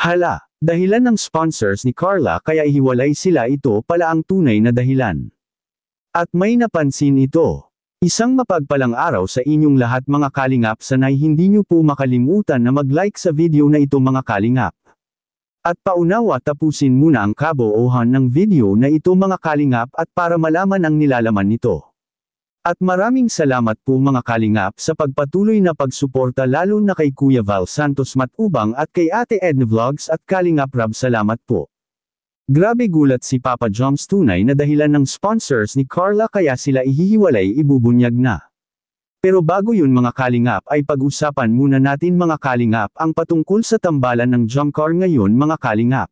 Hala, dahilan ng sponsors ni Carla kaya ihiwalay sila, ito pala ang tunay na dahilan. At may napansin ito. Isang mapagpalang araw sa inyong lahat mga kalingap, sanay hindi nyo po makalimutan na mag-like sa video na ito mga kalingap. At paunawa tapusin muna ang kabuuhan ng video na ito mga kalingap at para malaman ang nilalaman nito. At maraming salamat po mga kalingap sa pagpatuloy na pagsuporta, lalo na kay Kuya Val Santos Matubang at kay Ate Edna Vlogs at Kalingap Rab, salamat po. Grabe, gulat si Papa Joms, tunay na dahilan ng sponsors ni Carla kaya sila ihihiwalay, ibubunyag na. Pero bago yun mga kalingap ay pag-usapan muna natin mga kalingap ang patungkol sa tambalan ng Jomcar ngayon mga kalingap.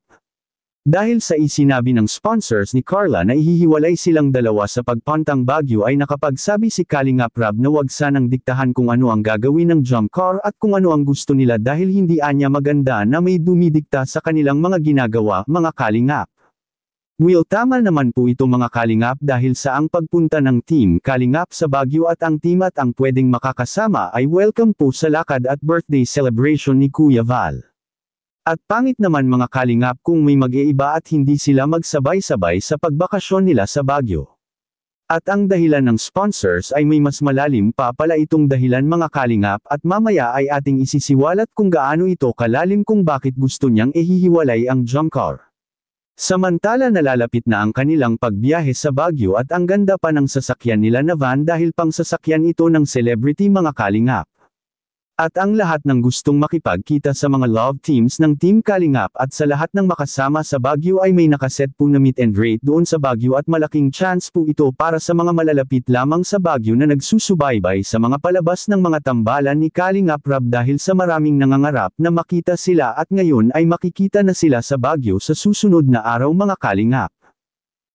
Dahil sa isinabi ng sponsors ni Carla na ihihiwalay silang dalawa sa pagpuntang Baguio ay nakapagsabi si Kalingap Rab na wag sanang diktahan kung ano ang gagawin ng Jomcar at kung ano ang gusto nila dahil hindi anya maganda na may dumidikta sa kanilang mga ginagawa mga kalingap. Well, tama naman po ito mga kalingap dahil sa ang pagpunta ng Team Kalingap sa Baguio at ang team at ang pwedeng makakasama ay welcome po sa lakad at birthday celebration ni Kuya Val. At pangit naman mga kalingap kung may mag-iiba at hindi sila magsabay-sabay sa pagbakasyon nila sa Baguio. At ang dahilan ng sponsors ay may mas malalim pa pala itong dahilan mga kalingap at mamaya ay ating isisiwalat kung gaano ito kalalim kung bakit gusto niyang ihihiwalay ang Jomcar. Samantala nalalapit na ang kanilang pagbiyahe sa Baguio at ang ganda pa ng sasakyan nila na van dahil pang sasakyan ito ng celebrity mga kalingap. At ang lahat ng gustong makipagkita sa mga love teams ng Team Kalingap at sa lahat ng makasama sa Baguio ay may nakaset po na meet and greet doon sa Baguio at malaking chance po ito para sa mga malalapit lamang sa Baguio na nagsusubaybay sa mga palabas ng mga tambalan ni Kalingap Rab dahil sa maraming nangangarap na makita sila at ngayon ay makikita na sila sa Baguio sa susunod na araw mga kalingap.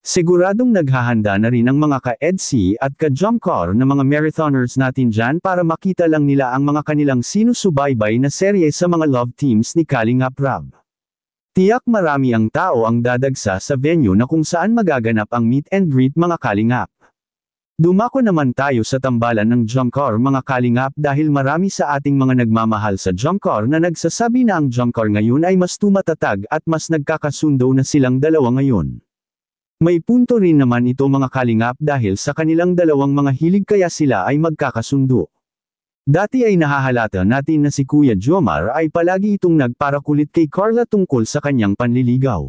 Siguradong naghahanda na rin ang mga ka-EDC at ka-Jomcar na mga marathoners natin dyan para makita lang nila ang mga kanilang sinusubaybay na serye sa mga love teams ni Kalingap Rab. Tiyak marami ang tao ang dadagsa sa venue na kung saan magaganap ang meet and greet mga kalingap. Dumako naman tayo sa tambalan ng Jomcar mga kalingap dahil marami sa ating mga nagmamahal sa Jomcar na nagsasabi na ang Jomcar ngayon ay mas tumatatag at mas nagkakasundo na silang dalawa ngayon. May punto rin naman ito mga kalingap dahil sa kanilang dalawang mga hilig kaya sila ay magkakasundo. Dati ay nahahalata natin na si Kuya Jomar ay palagi itong nagparakulit kay Carla tungkol sa kanyang panliligaw.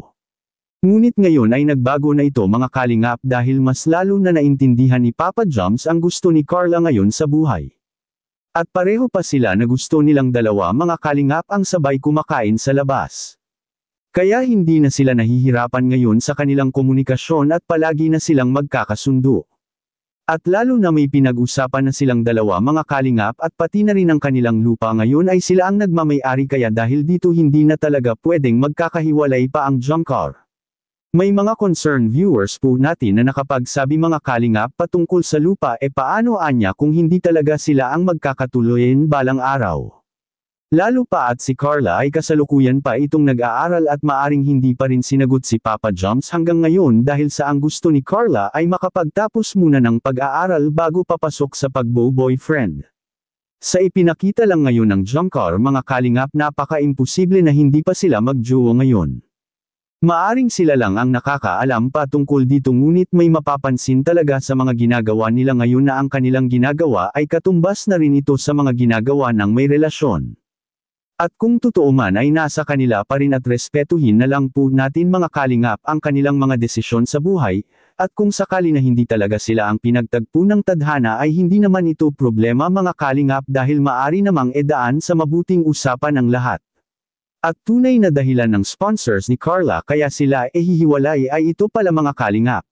Ngunit ngayon ay nagbago na ito mga kalingap dahil mas lalo na naintindihan ni Papa Joms ang gusto ni Carla ngayon sa buhay. At pareho pa sila na gusto nilang dalawa mga kalingap ang sabay kumakain sa labas. Kaya hindi na sila nahihirapan ngayon sa kanilang komunikasyon at palagi na silang magkakasundo. At lalo na may pinag-usapan na silang dalawa mga kalingap at pati na rin ang kanilang lupa ngayon ay sila ang nagmamay-ari kaya dahil dito hindi na talaga pwedeng magkakahiwalay pa ang Jomcar. May mga concerned viewers po natin na nakapagsabi mga kalingap patungkol sa lupa paano anya kung hindi talaga sila ang magkakatuloyin balang araw. Lalo pa at si Carla ay kasalukuyan pa itong nag-aaral at maaring hindi pa rin sinagot si Papa Joms hanggang ngayon dahil sa ang gusto ni Carla ay makapagtapos muna ng pag-aaral bago papasok sa pagbo-boyfriend. Sa ipinakita lang ngayon ng Jomcar mga kalingap napaka-imposible na hindi pa sila mag-jowa ngayon. Maaring sila lang ang nakakaalam patungkol dito ngunit may mapapansin talaga sa mga ginagawa nila ngayon na ang kanilang ginagawa ay katumbas na rin ito sa mga ginagawa ng may relasyon. At kung totoo man ay nasa kanila pa rin at respetuhin na lang po natin mga kalingap ang kanilang mga desisyon sa buhay, at kung sakali na hindi talaga sila ang pinagtagpo ng tadhana ay hindi naman ito problema mga kalingap dahil maari namang edaan sa mabuting usapan ng lahat. At tunay na dahilan ng sponsors ni Carla kaya sila hihiwalay ay ito pala mga kalingap.